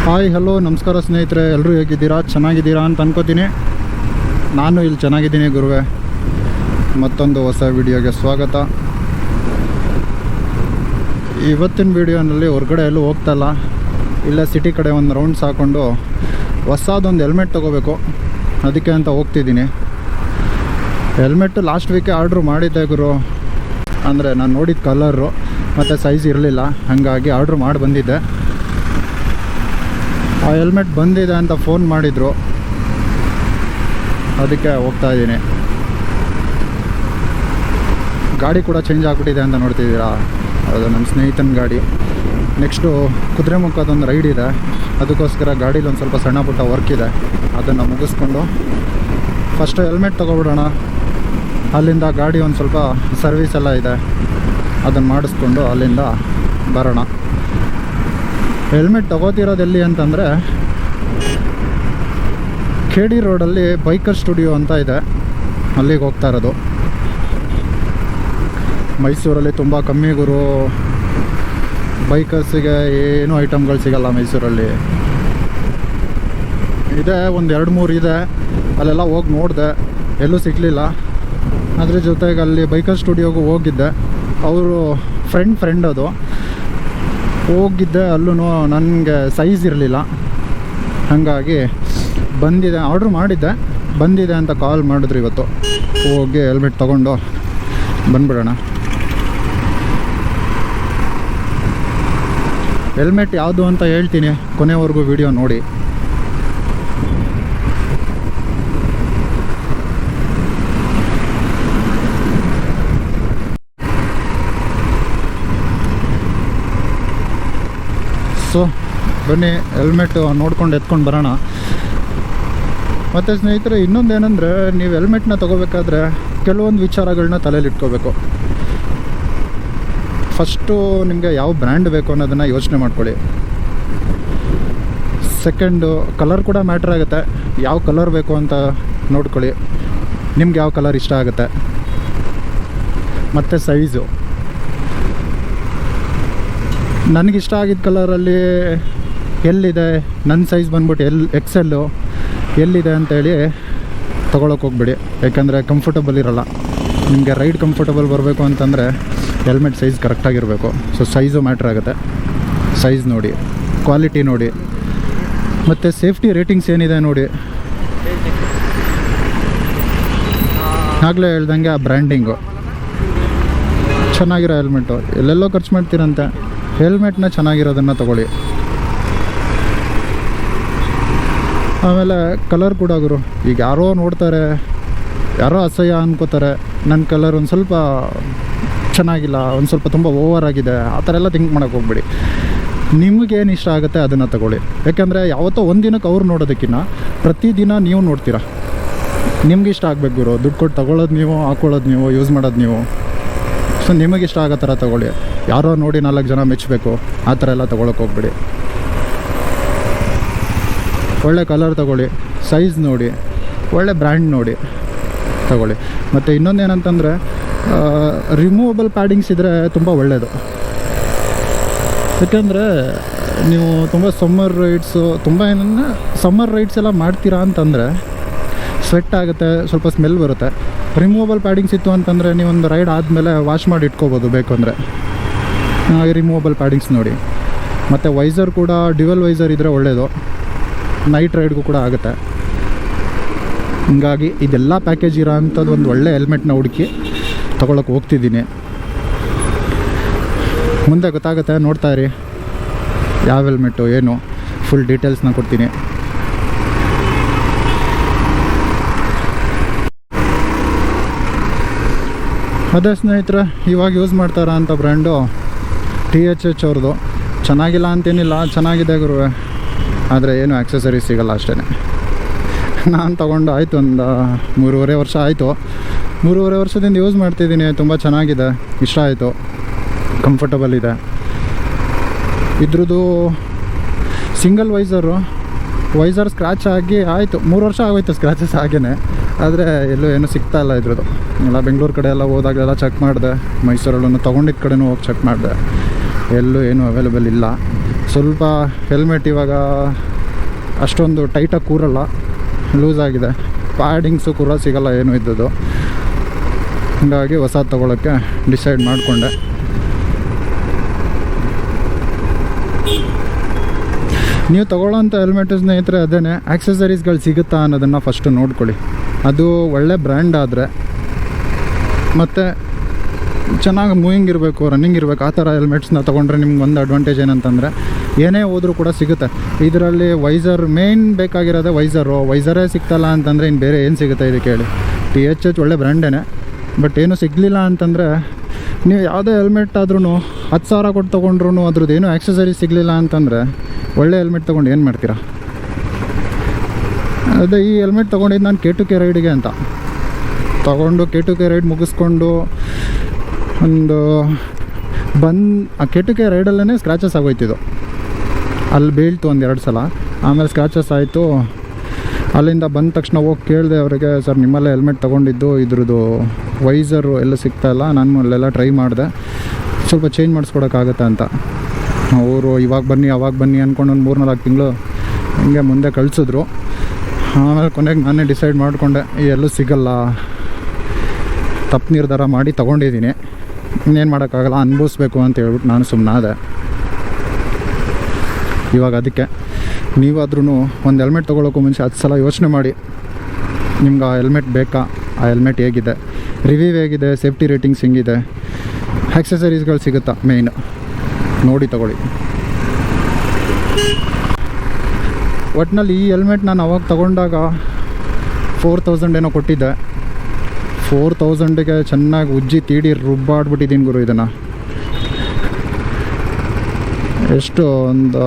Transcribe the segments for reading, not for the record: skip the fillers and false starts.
Hi hello ನಮಸ್ಕಾರ ಸ್ನೇಹಿತರೆ, ಎಲ್ಲರೂ ಹೇಗಿದ್ದೀರಾ? ಚೆನ್ನಾಗಿದ್ದೀರಾ ಅಂತ ಅನ್ಕೋತೀನಿ. ನಾನು ಇಲ್ಲಿ ಚೆನ್ನಾಗಿದ್ದೀನಿ ಗುರುವೆ. ಮತ್ತೊಂದು ಹೊಸ ವಿಡಿಯೋಗೆ ಸ್ವಾಗತ. ಇವತ್ತಿನ ವಿಡಿಯೋನಲ್ಲಿ ಹೊರಗಡೆ ಎಲ್ಲೂ ಹೋಗ್ತಾಯಿಲ್ಲ, ಇಲ್ಲೇ ಸಿಟಿ ಕಡೆ ಒಂದು ರೌಂಡ್ಸ್ ಹಾಕ್ಕೊಂಡು ಹೊಸದೊಂದು ಹೆಲ್ಮೆಟ್ ತೊಗೋಬೇಕು, ಅದಕ್ಕೆ ಅಂತ ಹೋಗ್ತಿದ್ದೀನಿ. ಹೆಲ್ಮೆಟ್ಟು ಲಾಸ್ಟ್ ವೀಕೆ ಆರ್ಡ್ರ್ ಮಾಡಿದ್ದೆ ಗುರು. ಅಂದರೆ ನಾನು ನೋಡಿದ ಕಲರು ಮತ್ತು ಸೈಜ್ ಇರಲಿಲ್ಲ, ಹಾಗಾಗಿ ಆರ್ಡ್ರ್ ಮಾಡಿ ಬಂದಿದ್ದೆ. ಆ ಹೆಲ್ಮೆಟ್ ಬಂದಿದೆ ಅಂತ ಫೋನ್ ಮಾಡಿದರು, ಅದಕ್ಕೆ ಹೋಗ್ತಾ ಇದ್ದೀನಿ. ಗಾಡಿ ಕೂಡ ಚೇಂಜ್ ಆಗಿಬಿಟ್ಟಿದೆ ಅಂತ ನೋಡ್ತಿದ್ದೀರಾ, ಅದು ನಮ್ಮ ಸ್ನೇಹಿತನ ಗಾಡಿ. ನೆಕ್ಸ್ಟು ಕುದುರೆಮುಖದೊಂದು ರೈಡ್ ಇದೆ, ಅದಕ್ಕೋಸ್ಕರ ಗಾಡೀಲಿ ಒಂದು ಸ್ವಲ್ಪ ಸಣ್ಣ ಪುಟ್ಟ ವರ್ಕ್ ಇದೆ, ಅದನ್ನು ಮುಗಿಸ್ಕೊಂಡು ಫಸ್ಟು ಹೆಲ್ಮೆಟ್ ತೊಗೊಬಿಡೋಣ. ಅಲ್ಲಿಂದ ಗಾಡಿ ಒಂದು ಸ್ವಲ್ಪ ಸರ್ವಿಸ್ ಎಲ್ಲ ಇದೆ, ಅದನ್ನು ಮಾಡಿಸ್ಕೊಂಡು ಅಲ್ಲಿಂದ ಬರೋಣ. ಹೆಲ್ಮೆಟ್ ತೊಗೋತಿರೋದು ಎಲ್ಲಿ ಅಂತಂದರೆ, KD ರೋಡಲ್ಲಿ ಬೈಕರ್ ಸ್ಟುಡಿಯೋ ಅಂತ ಇದೆ, ಅಲ್ಲಿಗೆ ಹೋಗ್ತಾ ಇರೋದು. ಮೈಸೂರಲ್ಲಿ ತುಂಬ ಕಮ್ಮಿ ಗುರು, ಬೈಕರ್ಸಿಗೆ ಏನೂ ಐಟಮ್ಗಳು ಸಿಗಲ್ಲ ಮೈಸೂರಲ್ಲಿ. ಇದೆ, ಒಂದು 2-3 ಇದೆ, ಅಲ್ಲೆಲ್ಲ ಹೋಗಿ ನೋಡಿದೆ, ಎಲ್ಲೂ ಸಿಗಲಿಲ್ಲ. ಅದ್ರ ಜೊತೆಗೆ ಅಲ್ಲಿ ಬೈಕರ್ ಸ್ಟುಡಿಯೋಗೂ ಹೋಗಿದ್ದೆ, ಅವರು ಫ್ರೆಂಡ್ ಅದು ಹೋಗಿದ್ದೆ. ಅಲ್ಲೂ ನನಗೆ ಸೈಜ್ ಇರಲಿಲ್ಲ, ಹಾಗಾಗಿ ಬಂದಿದೆ, ಆರ್ಡ್ರ್ ಮಾಡಿದ್ದೆ, ಬಂದಿದೆ ಅಂತ ಕಾಲ್ ಮಾಡಿದ್ರು ಇವತ್ತು. ಹೋಗಿ ಹೆಲ್ಮೆಟ್ ತೊಗೊಂಡು ಬಂದ್ಬಿಡೋಣ. ಹೆಲ್ಮೆಟ್ ಯಾವುದು ಅಂತ ಹೇಳ್ತೀನಿ, ಕೊನೆವರೆಗೂ ವಿಡಿಯೋ ನೋಡಿ. ಸೊ ಬನ್ನಿ, ಹೆಲ್ಮೆಟ್ ನೋಡ್ಕೊಂಡು ಎತ್ಕೊಂಡು ಬರೋಣ. ಮತ್ತು ಸ್ನೇಹಿತರೆ, ಇನ್ನೊಂದೇನೆಂದರೆ, ನೀವು ಹೆಲ್ಮೆಟ್ನ ತೊಗೋಬೇಕಾದ್ರೆ ಕೆಲವೊಂದು ವಿಚಾರಗಳನ್ನ ತಲೆಯಲ್ಲಿ ಇಟ್ಕೋಬೇಕು. ಫಸ್ಟು ನಿಮಗೆ ಯಾವ ಬ್ರ್ಯಾಂಡ್ ಬೇಕು ಅನ್ನೋದನ್ನು ಯೋಚನೆ ಮಾಡ್ಕೊಳ್ಳಿ. ಸೆಕೆಂಡು, ಕಲರ್ ಕೂಡ ಮ್ಯಾಟ್ರ್ ಆಗುತ್ತೆ, ಯಾವ ಕಲರ್ ಬೇಕು ಅಂತ ನೋಡ್ಕೊಳ್ಳಿ, ನಿಮ್ಗೆ ಯಾವ ಕಲರ್ ಇಷ್ಟ ಆಗುತ್ತೆ. ಮತ್ತು ಸೈಜು, ನನಗಿಷ್ಟ ಆಗಿದ್ದ ಕಲರಲ್ಲಿ ಎಲ್ಲಿದೆ, ನನ್ನ ಸೈಜ್ ಬಂದ್ಬಿಟ್ಟು XL ಎಲ್ಲಿದೆ ಅಂತೇಳಿ ತೊಗೊಳಕ್ಕೆ ಹೋಗ್ಬಿಡಿ, ಯಾಕಂದರೆ ಕಂಫರ್ಟಬಲ್ ಇರೋಲ್ಲ. ನಿಮಗೆ ರೈಡ್ ಕಂಫರ್ಟಬಲ್ ಬರಬೇಕು ಅಂತಂದರೆ ಹೆಲ್ಮೆಟ್ ಸೈಜ್ ಕರೆಕ್ಟಾಗಿರಬೇಕು. ಸೊ ಸೈಜು ಮ್ಯಾಟ್ರ್ ಆಗುತ್ತೆ. ಸೈಜ್ ನೋಡಿ, ಕ್ವಾಲಿಟಿ ನೋಡಿ, ಮತ್ತು ಸೇಫ್ಟಿ ರೇಟಿಂಗ್ಸ್ ಏನಿದೆ ನೋಡಿ. ಆಗಲೇ ಹೇಳ್ದಂಗೆ ಆ ಬ್ರ್ಯಾಂಡಿಂಗು ಚೆನ್ನಾಗಿರೋ ಹೆಲ್ಮೆಟ್ಟು, ಎಲ್ಲೆಲ್ಲೋ ಖರ್ಚು ಮಾಡ್ತೀರಂತೆ, ಹೆಲ್ಮೆಟ್ನ ಚೆನ್ನಾಗಿರೋದನ್ನು ತೊಗೊಳ್ಳಿ. ಆಮೇಲೆ ಕಲರ್ ಕೂಡ ಗುರು, ಈಗ ಯಾರೋ ನೋಡ್ತಾರೆ, ಯಾರೋ ಅಸಹ್ಯ ಅನ್ಕೋತಾರೆ, ನನ್ನ ಕಲರ್ ಒಂದು ಸ್ವಲ್ಪ ಚೆನ್ನಾಗಿಲ್ಲ, ಒಂದು ಸ್ವಲ್ಪ ತುಂಬ ಓವರ್ ಆಗಿದೆ, ಆ ಥರ ಎಲ್ಲ ಥಿಂಕ್ ಮಾಡೋಕ್ಕೆ ಹೋಗ್ಬೇಡಿ. ನಿಮಗೇನು ಇಷ್ಟ ಆಗುತ್ತೆ ಅದನ್ನು ತಗೊಳ್ಳಿ. ಯಾಕೆಂದರೆ ಯಾವತ್ತೋ ಒಂದು ದಿನಕ್ಕೆ ಅವ್ರು ನೋಡೋದಕ್ಕಿಂತ ಪ್ರತಿದಿನ ನೀವು ನೋಡ್ತೀರಾ, ನಿಮ್ಗೆ ಇಷ್ಟ ಆಗಬೇಕು ಗುರು. ದುಡ್ಡು ಕೊಟ್ಟು ತೊಗೊಳ್ಳೋದು ನೀವು, ಹಾಕ್ಕೊಳ್ಳೋದು ನೀವು, ಯೂಸ್ ಮಾಡೋದು ನೀವು. ಸೊ ನಿಮಗಿಷ್ಟ ಆಗೋ ಥರ ತೊಗೊಳ್ಳಿ. ಯಾರೋ ನೋಡಿ 4 ಜನ ಮೆಚ್ಚಬೇಕು, ಆ ಥರ ಎಲ್ಲ ತೊಗೊಳಕ್ಕೆ ಹೋಗ್ಬೇಡಿ. ಒಳ್ಳೆ ಕಲರ್ ತೊಗೊಳ್ಳಿ, ಸೈಜ್ ನೋಡಿ, ಒಳ್ಳೆ ಬ್ರ್ಯಾಂಡ್ ನೋಡಿ ತೊಗೊಳ್ಳಿ. ಮತ್ತು ಇನ್ನೊಂದೇನಂತಂದರೆ, ರಿಮೂವಬಲ್ ಪ್ಯಾಡಿಂಗ್ಸ್ ಇದ್ದರೆ ತುಂಬ ಒಳ್ಳೆಯದು. ಯಾಕೆಂದರೆ ನೀವು ತುಂಬ ಸಮ್ಮರ್ ರೈಡ್ಸ್ ಎಲ್ಲ ಮಾಡ್ತೀರಾ ಅಂತಂದರೆ ಸ್ವೆಟ್ ಆಗುತ್ತೆ, ಸ್ವಲ್ಪ ಸ್ಮೆಲ್ ಬರುತ್ತೆ. ರಿಮೂವಬಲ್ ಪ್ಯಾಡಿಂಗ್ಸ್ ಇತ್ತು ಅಂತಂದರೆ ನೀವೊಂದು ರೈಡ್ ಆದಮೇಲೆ ವಾಶ್ ಮಾಡಿ ಇಟ್ಕೋಬೋದು ಬೇಕು ಅಂದರೆ. ರಿಮೂವಬಲ್ ಪ್ಯಾಡಿಂಗ್ಸ್ ನೋಡಿ. ಮತ್ತು ವೈಸರ್ ಕೂಡ ಡ್ಯುವಲ್ ವೈಸರ್ ಇದ್ದರೆ ಒಳ್ಳೆಯದು, ನೈಟ್ ರೈಡ್ಗೂ ಕೂಡ ಆಗುತ್ತೆ. ಹೀಗಾಗಿ ಇದೆಲ್ಲ ಪ್ಯಾಕೇಜ್ ಇರೋ ಅಂಥದ್ದು ಒಂದು ಒಳ್ಳೆ ಹೆಲ್ಮೆಟ್ನ ಹುಡುಕಿ ತೊಗೊಳಕ್ಕೆ ಹೋಗ್ತಿದ್ದೀನಿ. ಮುಂದೆ ಗೊತ್ತಾಗುತ್ತೆ, ನೋಡ್ತಾ ಇರಿ ಯಾವ ಹೆಲ್ಮೆಟ್ಟು ಏನು, ಫುಲ್ ಡೀಟೇಲ್ಸ್ನ ಕೊಡ್ತೀನಿ. ಅದೇ ಸ್ನೇಹಿತರೆ, ಇವಾಗ ಯೂಸ್ ಮಾಡ್ತಾರ ಅಂಥ ಬ್ರ್ಯಾಂಡು THH ಅವ್ರದ್ದು. ಚೆನ್ನಾಗಿಲ್ಲ ಅಂತೇನಿಲ್ಲ, ಚೆನ್ನಾಗಿದೆ ಗುರುವೆ, ಆದರೆ ಏನು ಆಕ್ಸೆಸರೀಸ್ ಸಿಗಲ್ಲ ಅಷ್ಟೇ. ನಾನು ತೊಗೊಂಡು ಆಯಿತು ಒಂದು 3.5 ವರ್ಷ ಆಯಿತು. 3.5 ವರ್ಷದಿಂದ ಯೂಸ್ ಮಾಡ್ತಿದ್ದೀನಿ, ತುಂಬ ಚೆನ್ನಾಗಿದೆ, ಇಷ್ಟ ಆಯಿತು, ಕಂಫರ್ಟಬಲ್ ಇದೆ. ಇದ್ರದ್ದು ಸಿಂಗಲ್ ವೈಸರ್ ಸ್ಕ್ರ್ಯಾಚ್ ಆಗಿ ಆಯಿತು, 3 ವರ್ಷ ಆಗೋಯ್ತು ಸ್ಕ್ರ್ಯಾಚಸ್ ಹಾಗೇ. ಆದರೆ ಎಲ್ಲೂ ಏನೂ ಸಿಗ್ತಾಯಿಲ್ಲ ಇದ್ರದ್ದು. ಎಲ್ಲ ಬೆಂಗಳೂರು ಕಡೆ ಎಲ್ಲ ಹೋದಾಗಲೆಲ್ಲ ಚೆಕ್ ಮಾಡಿದೆ, ಮೈಸೂರಲ್ಲೂ ತೊಗೊಂಡಿದ್ದ ಕಡೆನೂ ಹೋಗಿ ಚೆಕ್ ಮಾಡಿದೆ, ಎಲ್ಲೂ ಏನೂ ಅವೈಲೇಬಲ್ ಇಲ್ಲ. ಸ್ವಲ್ಪ ಹೆಲ್ಮೆಟ್ ಇವಾಗ ಅಷ್ಟೊಂದು ಟೈಟಾಗಿ ಕೂರಲ್ಲ, ಲೂಸ್ ಆಗಿದೆ. ಪ್ಯಾಡಿಂಗ್ಸು ಕೂಡ ಸಿಗಲ್ಲ ಏನು ಇದ್ದದ್ದು. ಹಾಗಾಗಿ ಹೊಸದು ತೊಗೊಳಕ್ಕೆ ಡಿಸೈಡ್ ಮಾಡಿಕೊಂಡೆ. ನೀವು ತೊಗೊಳ್ಳೋಂಥ ಹೆಲ್ಮೆಟ್ ಸ್ನೇಹಿತರೆ ಅದೇ ಆಕ್ಸೆಸರೀಸ್ಗಳು ಸಿಗುತ್ತಾ ಅನ್ನೋದನ್ನು ಫಸ್ಟು ನೋಡ್ಕೊಳ್ಳಿ. ಅದು ಒಳ್ಳೆ ಬ್ರ್ಯಾಂಡ್ ಆದರೆ ಮತ್ತು ಚೆನ್ನಾಗಿ ಮೂವಿಂಗ್ ಇರಬೇಕು, ರನ್ನಿಂಗ್ ಇರಬೇಕು. ಆ ಥರ ಹೆಲ್ಮೆಟ್ಸ್ನ ತೊಗೊಂಡ್ರೆ ನಿಮ್ಗೆ ಒಂದು ಅಡ್ವಾಂಟೇಜ್ ಏನಂತಂದರೆ ಏನೇ ಹೋದರೂ ಕೂಡ ಸಿಗುತ್ತೆ. ಇದರಲ್ಲಿ ವೈಸರ್ ಮೇಯ್ನ್ ಬೇಕಾಗಿರೋದೇ ವೈಸರೇ ಸಿಗ್ತಲ್ಲ ಅಂತಂದರೆ ಇನ್ನು ಬೇರೆ ಏನು ಸಿಗುತ್ತೆ ಇದಕ್ಕೆ ಹೇಳಿ. THH ಒಳ್ಳೆ ಬ್ರ್ಯಾಂಡೇನೆ, ಬಟ್ ಏನು ಸಿಗಲಿಲ್ಲ ಅಂತಂದರೆ ನೀವು ಯಾವುದೇ ಹೆಲ್ಮೆಟ್ ಆದ್ರೂ 10,000 ಕೊಟ್ಟು ತೊಗೊಂಡ್ರು ಅದ್ರದ್ದು ಏನೂ ಆಕ್ಸೆಸರೀಸ್ ಸಿಗಲಿಲ್ಲ ಅಂತಂದರೆ ಒಳ್ಳೆ ಹೆಲ್ಮೆಟ್ ತೊಗೊಂಡು ಏನು ಮಾಡ್ತೀರಾ? ಅದೇ ಈ ಹೆಲ್ಮೆಟ್ ತೊಗೊಂಡಿದ್ದು ನಾನು K2K ರೈಡಿಗೆ ಅಂತ ತೊಗೊಂಡು K2K ರೈಡ್ ಮುಗಿಸ್ಕೊಂಡು ಒಂದು ಆ K2K ರೈಡಲ್ಲೇ ಸ್ಕ್ರ್ಯಾಚಸ್ ಆಗೋಯ್ತಿದ್ದು. ಅಲ್ಲಿ ಬೀಳ್ತು 1-2 ಸಲ, ಆಮೇಲೆ ಸ್ಕ್ರ್ಯಾಚಸ್ ಆಯಿತು. ಅಲ್ಲಿಂದ ಬಂದ ತಕ್ಷಣ ಹೋಗಿ ಕೇಳಿದೆ ಅವರಿಗೆ, ಸರ್ ನಿಮ್ಮಲ್ಲೇ ಹೆಲ್ಮೆಟ್ ತೊಗೊಂಡಿದ್ದು, ಇದ್ರದ್ದು ವೈಸರು ಎಲ್ಲ ಸಿಗ್ತಾಯಿಲ್ಲ, ನಾನು ಅಲ್ಲೆಲ್ಲ ಟ್ರೈ ಮಾಡಿದೆ, ಸ್ವಲ್ಪ ಚೇಂಜ್ ಮಾಡಿಸ್ಕೊಡೋಕ್ಕಾಗತ್ತೆ ಅಂತ. ಅವರು ಇವಾಗ ಬನ್ನಿ ಅವಾಗ ಬನ್ನಿ ಅಂದ್ಕೊಂಡು ಒಂದು 3-4 ತಿಂಗಳು ಹಿಂಗೆ ಮುಂದೆ ಕಳಿಸಿದ್ರು. ಆಮೇಲೆ ಕೊನೆಗೆ ನಾನೇ ಡಿಸೈಡ್ ಮಾಡಿಕೊಂಡೆ, ಎಲ್ಲೂ ಸಿಗಲ್ಲ, ತಪ್ಪು ನಿರ್ಧಾರ ಮಾಡಿ ತೊಗೊಂಡಿದ್ದೀನಿ, ಇನ್ನೇನು ಮಾಡೋಕ್ಕಾಗಲ್ಲ, ಅನುಭವಿಸ್ಬೇಕು ಅಂತ ಹೇಳ್ಬಿಟ್ಟು ನಾನು ಸುಮ್ಮನಾದೆ. ಇವಾಗ ಅದಕ್ಕೆ ನೀವಾದ್ರೂ ಒಂದು ಹೆಲ್ಮೆಟ್ ತೊಗೊಳೋಕ್ಕೂ ಮುಂಚೆ 10 ಸಲ ಯೋಚನೆ ಮಾಡಿ, ನಿಮ್ಗೆ ಆ ಹೆಲ್ಮೆಟ್ ಬೇಕಾ, ಆ ಹೆಲ್ಮೆಟ್ ಹೇಗಿದೆ, ರಿವ್ಯೂ ಹೇಗಿದೆ, ಸೇಫ್ಟಿ ರೇಟಿಂಗ್ಸ್ ಹೆಂಗಿದೆ, ಆಕ್ಸೆಸರೀಸ್ಗಳು ಸಿಗುತ್ತಾ ಮೇಯ್ನ್ ನೋಡಿ ತೊಗೊಳ್ಳಿ. ಒಟ್ಟಿನಲ್ಲಿ ಈ ಹೆಲ್ಮೆಟ್ ನಾನು ಅವಾಗ ತೊಗೊಂಡಾಗ 4,000 ಏನೋ ಕೊಟ್ಟಿದ್ದೆ. 4,000ಗೆ ಚೆನ್ನಾಗಿ ಉಜ್ಜಿ ತೀಡಿ ರುಬ್ಬಾಡ್ಬಿಟ್ಟಿದ್ದೀನಿ ಗುರು. ಇದನ್ನು ಎಷ್ಟು ಒಂದು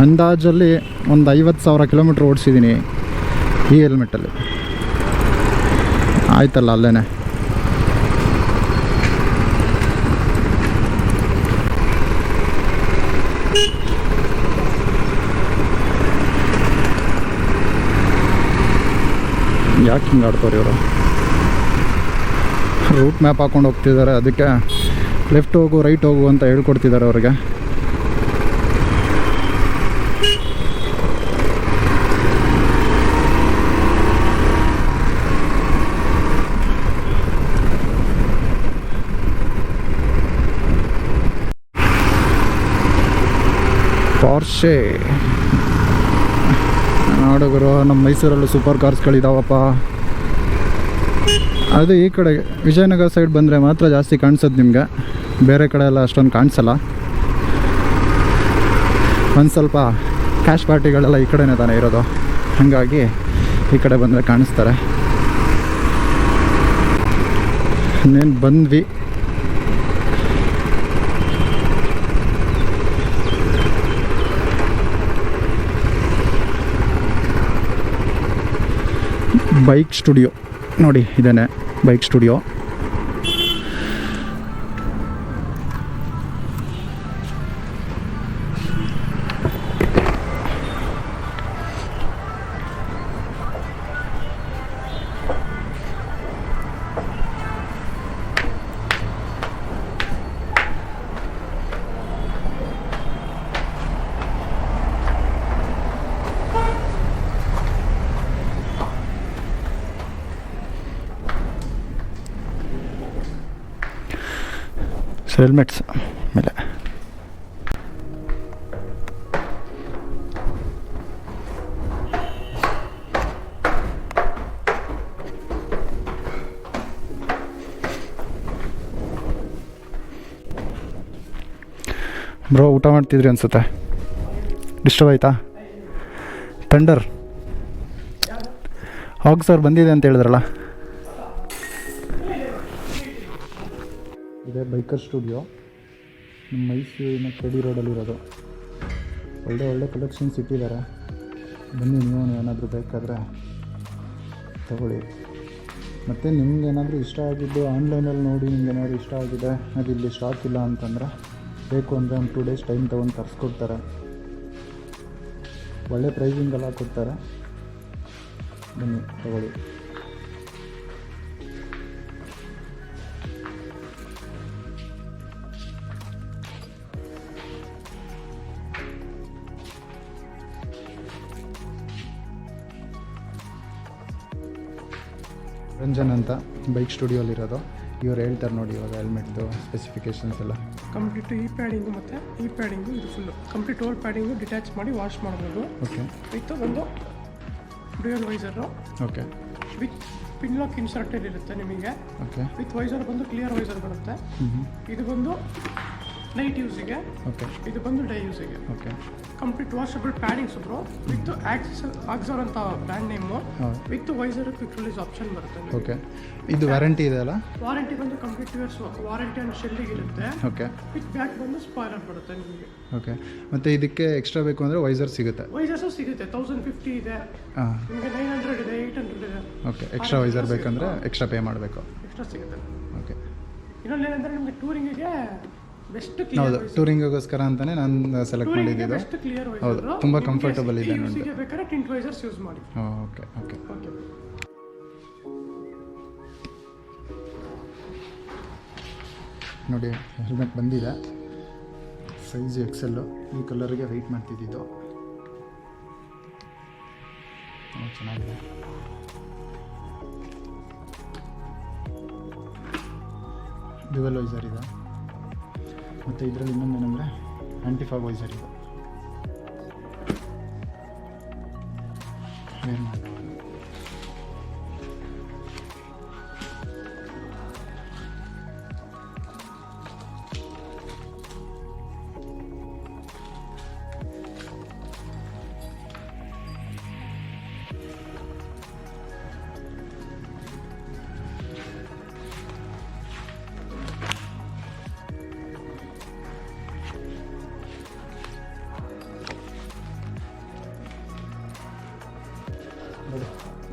ಅಂದಾಜಲ್ಲಿ ಒಂದು 50,000 ಕಿಲೋಮೀಟ್ರ್ ಓಡಿಸಿದ್ದೀನಿ ಈ ಹೆಲ್ಮೆಟ್ಟಲ್ಲಿ. ಆಯ್ತಲ್ಲ ಅಲ್ಲೇ. ಯಾಕೆ ಹಿಂಗೆ ಆಡ್ತಾರೆ ಇವರು? ರೂಟ್ ಮ್ಯಾಪ್ ಹಾಕ್ಕೊಂಡು ಹೋಗ್ತಿದ್ದಾರೆ, ಅದಕ್ಕೆ ಲೆಫ್ಟ್ ಹೋಗು ರೈಟ್ ಹೋಗು ಅಂತ ಹೇಳ್ಕೊಡ್ತಿದ್ದಾರೆ ಅವ್ರಿಗೆ. ಪಾರ್ಷೆ ನೋಡುಗರು, ನಮ್ಮ ಮೈಸೂರಲ್ಲೂ ಸೂಪರ್ ಕಾರ್ಸ್ಗಳಿದಾವಪ್ಪ. ಅದು ಈ ಕಡೆ ವಿಜಯನಗರ ಸೈಡ್ ಬಂದರೆ ಮಾತ್ರ ಜಾಸ್ತಿ ಕಾಣಿಸೋದು ನಿಮಗೆ, ಬೇರೆ ಕಡೆ ಎಲ್ಲ ಅಷ್ಟೊಂದು ಕಾಣಿಸಲ್ಲ. ಒಂದು ಸ್ವಲ್ಪ ಕ್ಯಾಶ್ ಪಾರ್ಟಿಗಳೆಲ್ಲ ಈ ಕಡೆನೇ ತಾನೇ ಇರೋದು, ಹಾಗಾಗಿ ಈ ಕಡೆ ಬಂದರೆ ಕಾಣಿಸ್ತಾರೆ. ಇನ್ನೇನು ಬಂದ್ವಿ. ಬೈಕ್ ಸ್ಟುಡಿಯೋ ನೋಡಿ, ಇದೇನೆ ಬೈಕ್ ಸ್ಟುಡಿಯೋ. ಹೆಲ್ಮೆಟ್ಸ್ ಮೇಲೆ ಬ್ರೋ ಊಟ ಮಾಡ್ತಿದ್ರಿ ಅನ್ಸುತ್ತೆ, ಡಿಸ್ಟರ್ಬ್ ಆಯಿತಾ? ಥಂಡರ್ ಸರ್ ಬಂದಿದೆ ಅಂತ ಹೇಳಿದ್ರಲ್ಲ. ಇದೇ ಬೈಕರ್ ಸ್ಟುಡಿಯೋ, ನಮ್ಮ ಮೈಸೂರಿನ ಕೆಡಿ ರೋಡಲ್ಲಿರೋದು. ಒಳ್ಳೆ ಕಲೆಕ್ಷನ್ಸ್ ಇಟ್ಟಿದ್ದಾರೆ, ಬನ್ನಿ ನೀವು ಏನಾದರೂ ಬೇಕಾದರೆ ತಗೊಳ್ಳಿ. ಮತ್ತು ನಿಮ್ಗೆ ಏನಾದರೂ ಇಷ್ಟ ಆಗಿದ್ದು ಆನ್ಲೈನಲ್ಲಿ ನೋಡಿ ನಿಮ್ಗೆ ಏನಾದರೂ ಇಷ್ಟ ಆಗಿದೆ, ಅದು ಇಲ್ಲಿ ಸ್ಟಾಕ್ ಇಲ್ಲ ಅಂತಂದರೆ ಬೇಕು ಅಂದರೆ ಒಂದು 2 ಡೇಸ್ ಟೈಮ್ ತೊಗೊಂಡು ತರಿಸ್ಕೊಡ್ತಾರೆ. ಒಳ್ಳೆ ಪ್ರೈಸಿಂಗೆಲ್ಲ ಕೊಡ್ತಾರೆ, ಬನ್ನಿ ತಗೊಳ್ಳಿ. ರಂಜನ್ ಅಂತ ಬೈಕ್ ಸ್ಟುಡಿಯೋಲಿರೋದು. ಇವ್ರು ಹೇಳ್ತಾರೆ ನೋಡಿ ಇವಾಗ ಹೆಲ್ಮೆಟ್ದು ಸ್ಪೆಸಿಫಿಕೇಷನ್ಸ್ ಎಲ್ಲ. ಕಂಪ್ಲೀಟ್ ಈ ಪ್ಯಾಡಿಂಗು ಮತ್ತು ಈ ಪ್ಯಾಡಿಂಗು ಇದು full complete old padding detach ಮಾಡಿ ವಾಶ್ ಮಾಡ್ಬೋದು. ಓಕೆ. ವಿತ್ ಒಂದು dual visor. Okay. With Pinlock inserted ಇರುತ್ತೆ ನಿಮಗೆ. ಓಕೆ. ವಿತ್ ವೈಸರ್ ಬಂದು ಕ್ಲಿಯರ್ ವೈಸರ್ ಬರುತ್ತೆ. ಇದು ಬಂದು ನೈಟ್ ಯೂಸಿಗೆ. ಓಕೆ. ಇದು ಬಂದು ಡೇ ಯೂಸಿಗೆ. Okay. Complete washable paddings bro with Axor ಅಂತ brand name with visor quick release option ಬರುತ್ತೆ. ಓಕೆ. ಇದು ವಾರಂಟಿ ಇದೆ ಅಲ್ಲ? ವಾರಂಟಿ ಬಂದು ಕಂಪ್ಲೀಟ್ ಇಯರ್ಸ್ ವಾರಂಟಿ ಆ್ಯಂಡ್ ಶೆಲ್ಲಿಗೆ ಇರುತ್ತೆ. ಓಕೆ. ವಿತ್ ಬ್ಯಾಕ್ ಬಂದು ಸ್ಪಾಯ್ಲರ್ ಬರುತ್ತೆ ನಿಮಗೆ. ಓಕೆ. ಮತ್ತು ಇದಕ್ಕೆ ಎಕ್ಸ್ಟ್ರಾ ಬೇಕು ಅಂದರೆ ವೈಸರ್ ಸಿಗುತ್ತೆ? ವೈಸರ್ಸು ಸಿಗುತ್ತೆ. 1050 ಇದೆ, ನಿಮಗೆ 900 ಇದೆ, 800 ಇದೆ. ಓಕೆ. ಎಕ್ಸ್ಟ್ರಾ ವೈಸರ್ ಬೇಕಂದರೆ ಎಕ್ಸ್ಟ್ರಾ ಪೇ ಮಾಡಬೇಕು. ಎಕ್ಸ್ಟ್ರಾ ಸಿಗುತ್ತೆ. ಓಕೆ. ಇನ್ನೊಂದು ಏನಂದರೆ ನಿಮಗೆ ಟೂರಿಂಗಿಗೆ ಬೆಸ್ಟ್. ಹೌದು, ಟೂರಿಂಗಿಗೋಸ್ಕರ ಅಂತಲೇ ನಾನು ಸೆಲೆಕ್ಟ್ ಮಾಡಿದ್ದು. ಹೌದು, ತುಂಬ ಕಂಫರ್ಟಬಲ್ ಇದೆ ನೋಡಿ. ಬೇಕಾದ್ರೆ ಟಿಂಟ್ ವೈಸರ್ಸ್ ಯೂಸ್ ಮಾಡಿ. ಓಕೆ. ಓಕೆ. ಓಕೆ. ನೋಡಿ ಹೆಲ್ಮೆಟ್ ಬಂದಿದೆ, ಸೈಜ್ XL. ಈ ಕಲರಿಗೆ ವೆಯ್ಟ್ ಮಾಡ್ತಿದ್ದಿದ್ದು. ಚೆನ್ನಾಗಿದೆ. ಡ್ಯುಯಲ್ ವೈಸರ್ ಇದೆ. ಮತ್ತು ಇದರಲ್ಲಿ ಇನ್ನೊಂದೇನೆಂದರೆ ಆ್ಯಂಟಿಫಾಗ್ ವೈಸರ್ ಇದೆ. ಏನು ಮಾಡಿ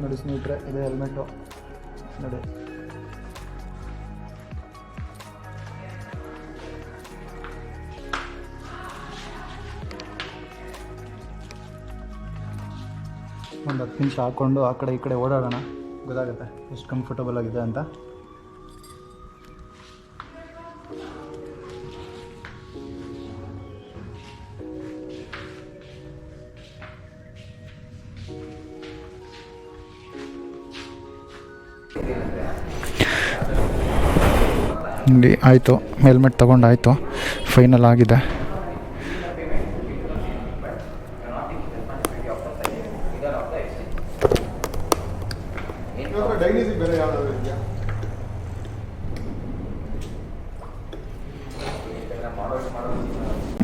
ನೋಡಿ ಸ್ನೇಹಿತರೆ, ಇದೆ ಹೆಲ್ಮೆಟ್ಟು ನೋಡಿ. ಒಂದು 10 ನಿಮಿಷ ಹಾಕ್ಕೊಂಡು ಆ ಕಡೆ ಈ ಕಡೆ ಓಡಾಡೋಣ, ಗೊತ್ತಾಗುತ್ತೆ ಎಷ್ಟು ಕಂಫರ್ಟಬಲ್ ಆಗಿದೆ ಅಂತ. ನೋಡಿ ಆಯಿತು, ಹೆಲ್ಮೆಟ್ ತೊಗೊಂಡಾಯಿತು, ಫೈನಲ್ ಆಗಿದೆ.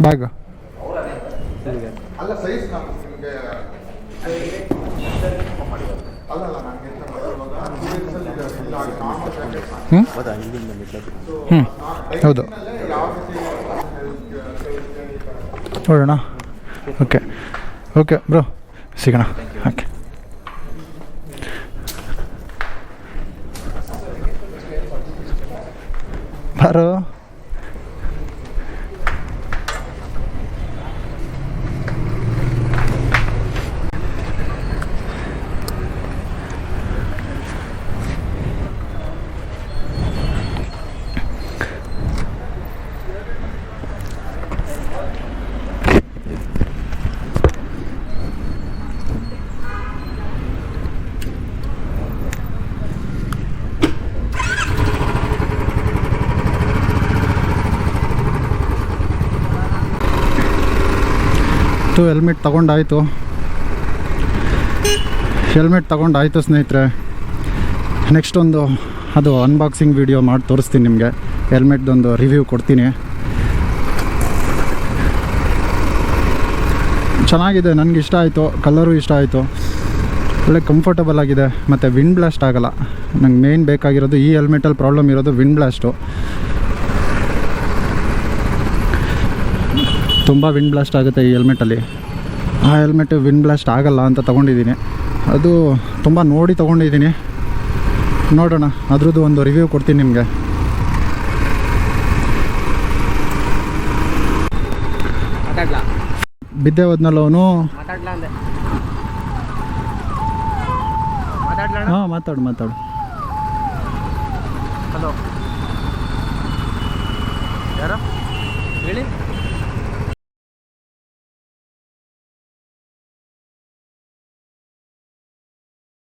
ಬ್ಯಾಗ್ ಅಲ್ಲ ಸೈಜ್ ನಿಮಗೆ ಹೌದು ನೋಡೋಣ. ಓಕೆ. ಓಕೆ ಬ್ರೋ, ಸಿಗೋಣ. ಓಕೆ. ಬಾರೋ. ಹೆಲ್ಮೆಟ್ ತಗೊಂಡಾಯಿತು ಸ್ನೇಹಿತರೆ. ನೆಕ್ಸ್ಟ್ ಒಂದು ಅದು ಅನ್ಬಾಕ್ಸಿಂಗ್ ವಿಡಿಯೋ ಮಾಡಿ ತೋರಿಸ್ತೀನಿ ನಿಮಗೆ. ಹೆಲ್ಮೆಟ್ದೊಂದು ರಿವ್ಯೂ ಕೊಡ್ತೀನಿ. ಚೆನ್ನಾಗಿದೆ, ನನಗೆ ಇಷ್ಟ ಆಯಿತು, ಕಲರು ಇಷ್ಟ ಆಯಿತು, ಒಳ್ಳೆ ಕಂಫರ್ಟಬಲ್ ಆಗಿದೆ. ಮತ್ತು ವಿಂಡ್ ಬ್ಲಾಸ್ಟ್ ಆಗೋಲ್ಲ. ನಂಗೆ ಮೇನ್ ಬೇಕಾಗಿರೋದು ಈ ಹೆಲ್ಮೆಟಲ್ಲಿ ಪ್ರಾಬ್ಲಮ್ ಇರೋದು ವಿಂಡ್ ಬ್ಲಾಸ್ಟು. ತುಂಬ ವಿಂಡ್ ಬ್ಲಾಸ್ಟ್ ಆಗುತ್ತೆ ಈ ಹೆಲ್ಮೆಟಲ್ಲಿ. ಆ ಹೆಲ್ಮೆಟ್ ವಿಂಡ್ ಬ್ಲಾಸ್ಟ್ ಆಗಲ್ಲ ಅಂತ ತೊಗೊಂಡಿದ್ದೀನಿ. ಅದು ತುಂಬ ನೋಡಿ ತೊಗೊಂಡಿದ್ದೀನಿ. ನೋಡೋಣ, ಅದ್ರದ್ದು ಒಂದು ರಿವ್ಯೂ ಕೊಡ್ತೀನಿ ನಿಮಗೆ. ಬಿದ್ದೆ ಹೋದ್ನಲ್ಲ ಅವನು. ಹಾಂ, ಮಾತಾಡು. ಹಲೋ, ಯಾರು ಹೇಳಿ.